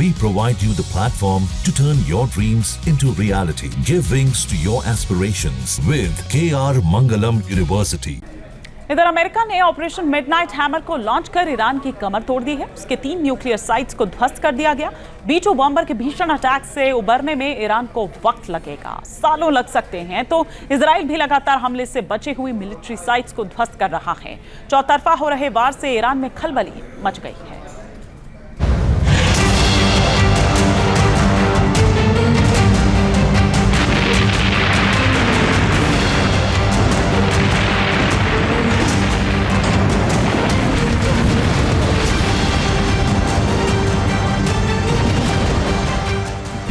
We provide you the platform to turn your dreams into reality. Give wings to your aspirations with KR Mangalam University. इधर America ने operation midnight hammer को launch कर Iran की कमर तोड़ दी है। उसके 3 nuclear sites को ध्वस्त कर दिया गया। B2 बॉम्बर के भीषण अटैक से उबरने में ईरान को वक्त लगेगा, सालों लग सकते हैं। तो इजराइल भी लगातार हमले से बचे हुए मिलिट्री साइट्स को ध्वस्त कर रहा है। चौतरफा हो रहे वार से ईरान में खलबली मच गई है।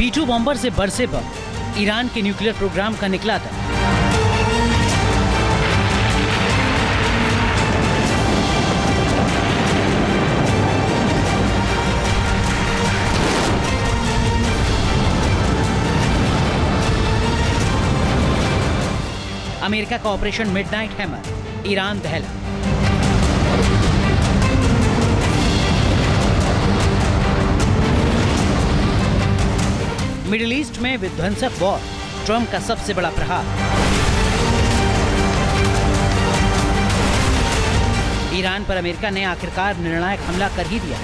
B2 बॉम्बर से बरसे बम, ईरान के न्यूक्लियर प्रोग्राम का निकला था। अमेरिका का ऑपरेशन मिडनाइट हैमर, ईरान दहला। मिडिल ईस्ट में विध्वंसक वॉर, ट्रंप का सबसे बड़ा प्रहार। ईरान पर अमेरिका ने आखिरकार निर्णायक हमला कर ही दिया।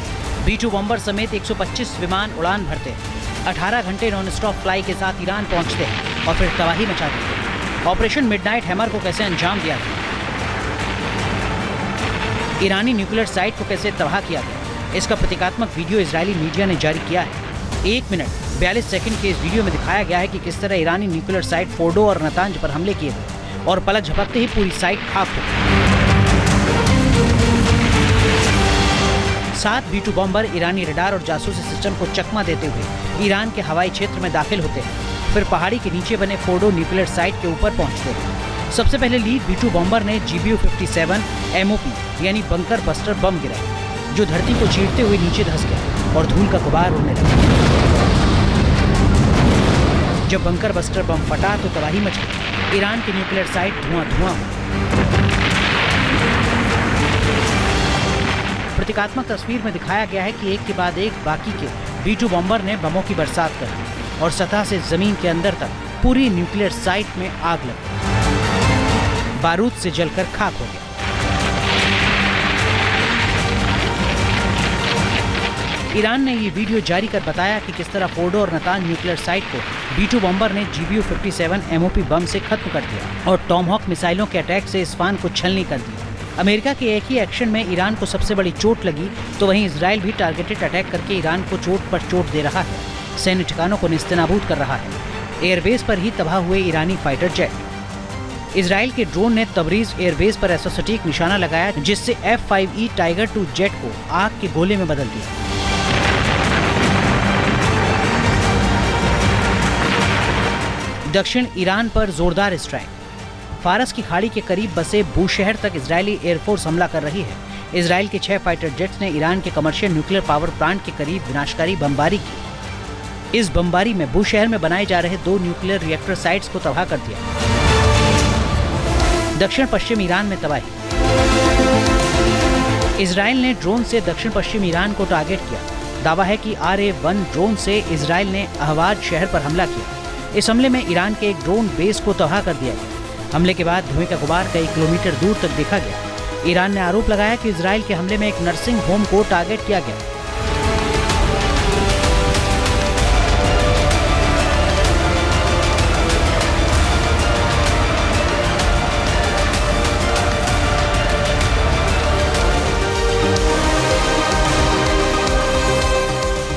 B2 बॉम्बर समेत 125 विमान उड़ान भरते हैं। 18 घंटे नॉन स्टॉप फ्लाई के साथ ईरान पहुंचते हैं और फिर तबाही मचा देते हैं। ऑपरेशन मिडनाइट हैमर को कैसे अंजाम दिया गया, ईरानी न्यूक्लियर साइट को कैसे तबाह किया गया, इसका प्रतीकात्मक वीडियो इजरायली मीडिया ने जारी किया है। 1 मिनट 42 सेकंड के इस वीडियो में दिखाया गया है कि किस तरह ईरानी न्यूक्लियर साइट फोर्डो और नतांज पर हमले किए गए और पलक झपकते ही पूरी साइट खाक हो गई। 7 B2 बॉम्बर ईरानी रडार और जासूसी सिस्टम को चकमा देते हुए ईरान के हवाई क्षेत्र में दाखिल होते हैं, फिर पहाड़ी के नीचे बने फोर्डो न्यूक्लियर साइट के ऊपर पहुंचते हैं। सबसे पहले लीड B2 बॉम्बर ने GBU-57 MOP यानी बंकर बस्टर बम गिराया, जो धरती को चीरते हुए नीचे धंस गया और धूल का गुबार उड़ने लगा। जब बंकर बस्टर बम फटा तो तबाही मच गई। ईरान की न्यूक्लियर साइट धुआं-धुआं हो। प्रतीकात्मक तस्वीर में दिखाया गया है कि एक के बाद एक बाकी के B2 बॉम्बर ने बमों की बरसात कर दी और सतह से जमीन के अंदर तक पूरी न्यूक्लियर साइट में आग लग गई। बारूद से जलकर खाक हो गया। ईरान ने ये वीडियो जारी कर बताया कि किस तरह फोर्डो और नतांज न्यूक्लियर साइट को B2 बॉम्बर ने GBU-57 MOP बम से खत्म कर दिया और टॉमहॉक मिसाइलों के अटैक से इस्फान को छलनी कर दिया। अमेरिका के एक ही एक्शन में ईरान को सबसे बड़ी चोट लगी, तो वहीं इजराइल भी टारगेटेड अटैक करके ईरान को चोट पर चोट दे रहा है। सैन्य ठिकानों को नेस्तनाबूद कर रहा है। एयरबेस पर ही तबाह हुए ईरानी फाइटर जेट। इजराइल के ड्रोन ने तबरीज एयरबेस पर ऐसा सटीक निशाना लगाया जिससे F-5E टाइगर 2 जेट को आग के गोले में बदल दिया। दक्षिण ईरान पर जोरदार स्ट्राइक। फारस की खाड़ी के करीब बसे बूशहर तक इजरायली एयरफोर्स हमला कर रही है। इजराइल के 6 फाइटर जेट्स ने ईरान के कमर्शियल न्यूक्लियर पावर प्लांट के करीब विनाशकारी बमबारी की। इस बमबारी में बूशहर में बनाए जा रहे 2 न्यूक्लियर रिएक्टर साइट्स को तबाह कर दिया। दक्षिण पश्चिम ईरान में तबाही। इजराइल ने ड्रोन से दक्षिण पश्चिम ईरान को टारगेट किया। दावा है कि RA-1 ड्रोन से इजराइल ने अहवाज शहर पर हमला किया। इस हमले में ईरान के एक ड्रोन बेस को तबाह कर दिया गया। हमले के बाद धुएं का गुबार कई किलोमीटर दूर तक देखा गया। ईरान ने आरोप लगाया कि इजराइल के हमले में एक नर्सिंग होम को टारगेट किया गया।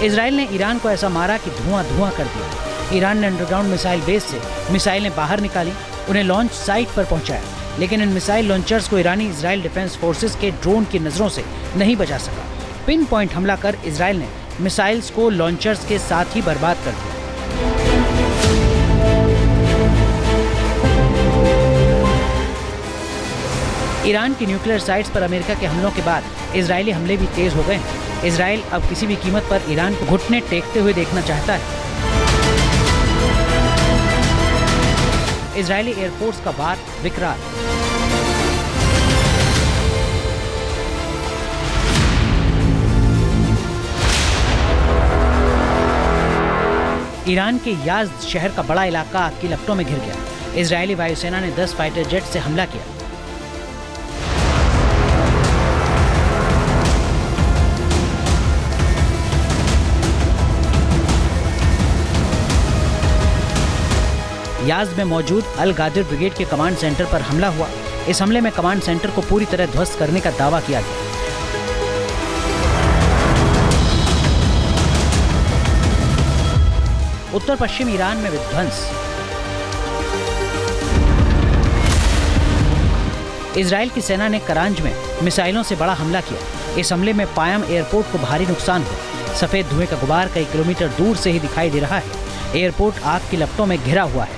इजराइल ने ईरान को ऐसा मारा कि धुआं-धुआं कर दिया। ईरान ने अंडरग्राउंड मिसाइल बेस से मिसाइलें बाहर निकाली, उन्हें लॉन्च साइट पर पहुंचाया, लेकिन इन मिसाइल लॉन्चर्स को ईरानी इजराइल डिफेंस फोर्सेस के ड्रोन की नजरों से नहीं बचा सका। पिन पॉइंट हमला कर इजराइल ने मिसाइल्स को लॉन्चर्स के साथ ही बर्बाद कर दिया। ईरान की न्यूक्लियर साइट्स पर अमेरिका के हमलों के बाद इजरायली हमले भी तेज हो गए हैं। इजराइल अब किसी भी कीमत पर ईरान को घुटने टेकते हुए देखना चाहता है। इजरायली एयरफोर्स का वार विकराल। ईरान के याज़्द शहर का बड़ा इलाका आग की लपटों में घिर गया। इजरायली वायुसेना ने 10 फाइटर जेट से हमला किया। याज़्द में मौजूद अल गादिर ब्रिगेड के कमांड सेंटर पर हमला हुआ। इस हमले में कमांड सेंटर को पूरी तरह ध्वस्त करने का दावा किया गया। उत्तर पश्चिम ईरान में विध्वंस। इजराइल की सेना ने करांज में मिसाइलों से बड़ा हमला किया। इस हमले में पायम एयरपोर्ट को भारी नुकसान हुआ। सफेद धुएं का गुबार कई किलोमीटर दूर से ही दिखाई दे रहा है। एयरपोर्ट आग की लपटों में घिरा हुआ है।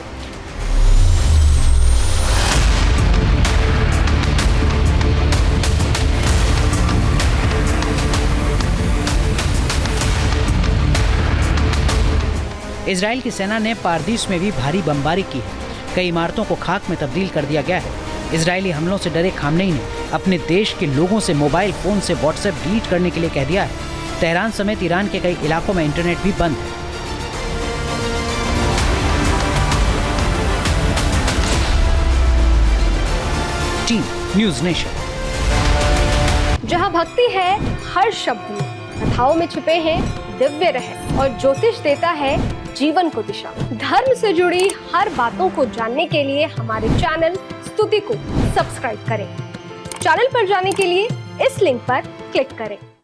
इजराइल की सेना ने पारदीस में भी भारी बमबारी की है। कई इमारतों को खाक में तब्दील कर दिया गया है। इजरायली हमलों से डरे खामनेई ने अपने देश के लोगों से मोबाइल फोन से व्हाट्सएप डिलीट करने के लिए कह दिया है। तेहरान समेत ईरान के कई इलाकों में इंटरनेट भी बंद है। Team news nation. जहां भक्ति है हर शब्द में, कथाओं में छुपे हैं दिव्य रहस्य और ज्योतिष देता है जीवन को दिशा। धर्म से जुड़ी हर बातों को जानने के लिए हमारे चैनल स्तुति को सब्सक्राइब करें। चैनल पर जाने के लिए इस लिंक पर क्लिक करें।